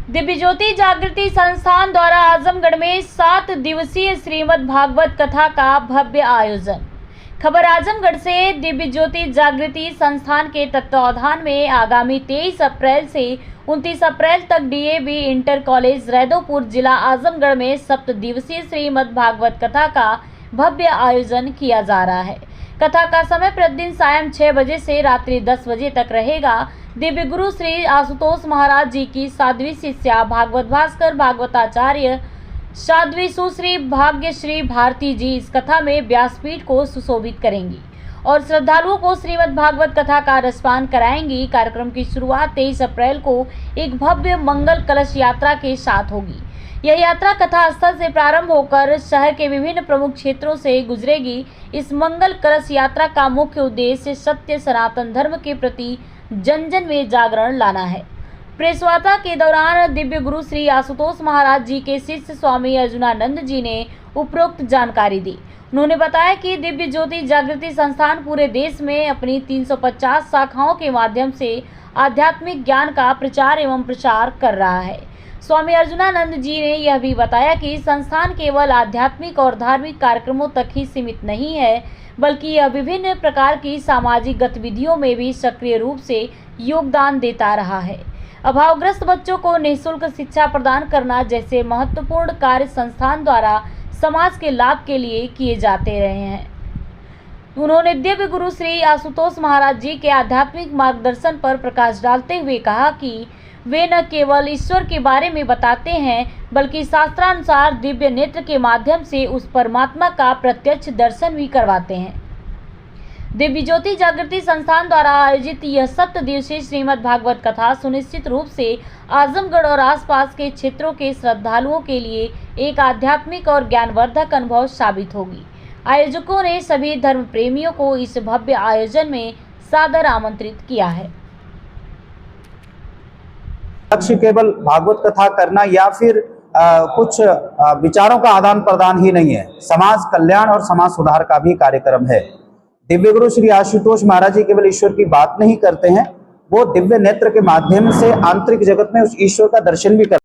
दिव्य ज्योति जागृति संस्थान द्वारा आजमगढ़ में 7 दिवसीय श्रीमद् भागवत कथा का भव्य आयोजन। खबर आजमगढ़ से। दिव्य ज्योति जागृति संस्थान के तत्वावधान में आगामी 23 अप्रैल से 29 अप्रैल तक डीएवी इंटर कॉलेज रैदोपुर जिला आजमगढ़ में 7 दिवसीय श्रीमद् भागवत कथा का भव्य आयोजन किया जा रहा है। कथा का समय प्रतिदिन सायं 6 बजे से रात्रि 10 बजे तक रहेगा। दिव्य गुरु श्री आशुतोष महाराज जी की साध्वी शिष्या भागवत भास्कर भागवताचार्य साध्वी सुश्री भाग्यश्री भारती जी इस कथा में व्यासपीठ को सुशोभित करेंगी और श्रद्धालुओं को श्रीमद् भागवत कथा का रसपान कराएंगी। कार्यक्रम की शुरुआत 23 अप्रैल को एक भव्य मंगल कलश यात्रा के साथ होगी। यह यात्रा कथा स्थल से प्रारंभ होकर शहर के विभिन्न प्रमुख क्षेत्रों से गुजरेगी। इस मंगल कलश यात्रा का मुख्य उद्देश्य सत्य सनातन धर्म के प्रति जन जन में जागरण लाना है। प्रेस वार्ता के दौरान दिव्य गुरु श्री आशुतोष महाराज जी के शिष्य स्वामी अर्जुनानंद जी ने उपरोक्त जानकारी दी। उन्होंने बताया कि दिव्य ज्योति जागृति संस्थान पूरे देश में अपनी 350 शाखाओं के माध्यम से आध्यात्मिक ज्ञान का प्रचार एवं प्रसार कर रहा है। स्वामी अर्जुनानंद जी ने यह भी बताया कि संस्थान केवल आध्यात्मिक और धार्मिक कार्यक्रमों तक ही सीमित नहीं है, बल्कि यह विभिन्न प्रकार की सामाजिक गतिविधियों में भी सक्रिय रूप से योगदान देता रहा है। अभावग्रस्त बच्चों को निःशुल्क शिक्षा प्रदान करना जैसे महत्वपूर्ण कार्य संस्थान द्वारा समाज के लाभ के लिए किए जाते रहे हैं। उन्होंने दिव्य गुरु श्री आशुतोष महाराज जी के आध्यात्मिक मार्गदर्शन पर प्रकाश डालते हुए कहा कि वे न केवल ईश्वर के बारे में बताते हैं, बल्कि शास्त्रानुसार दिव्य नेत्र के माध्यम से उस परमात्मा का प्रत्यक्ष दर्शन भी करवाते हैं। दिव्य ज्योति जागृति संस्थान द्वारा आयोजित यह 7 दिवसीय श्रीमद् भागवत कथा सुनिश्चित रूप से आजमगढ़ और आसपास के क्षेत्रों के श्रद्धालुओं के लिए एक आध्यात्मिक और ज्ञानवर्धक अनुभव साबित होगी। आयोजकों ने सभी धर्म प्रेमियों को इस भव्य आयोजन में सादर आमंत्रित किया है। लक्ष्य केवल भागवत कथा करना या फिर कुछ विचारों का आदान प्रदान ही नहीं है, समाज कल्याण और समाज सुधार का भी कार्यक्रम है। दिव्य गुरु श्री आशुतोष महाराज जी केवल ईश्वर की बात नहीं करते हैं, वो दिव्य नेत्र के माध्यम से आंतरिक जगत में उस ईश्वर का दर्शन भी करते हैं।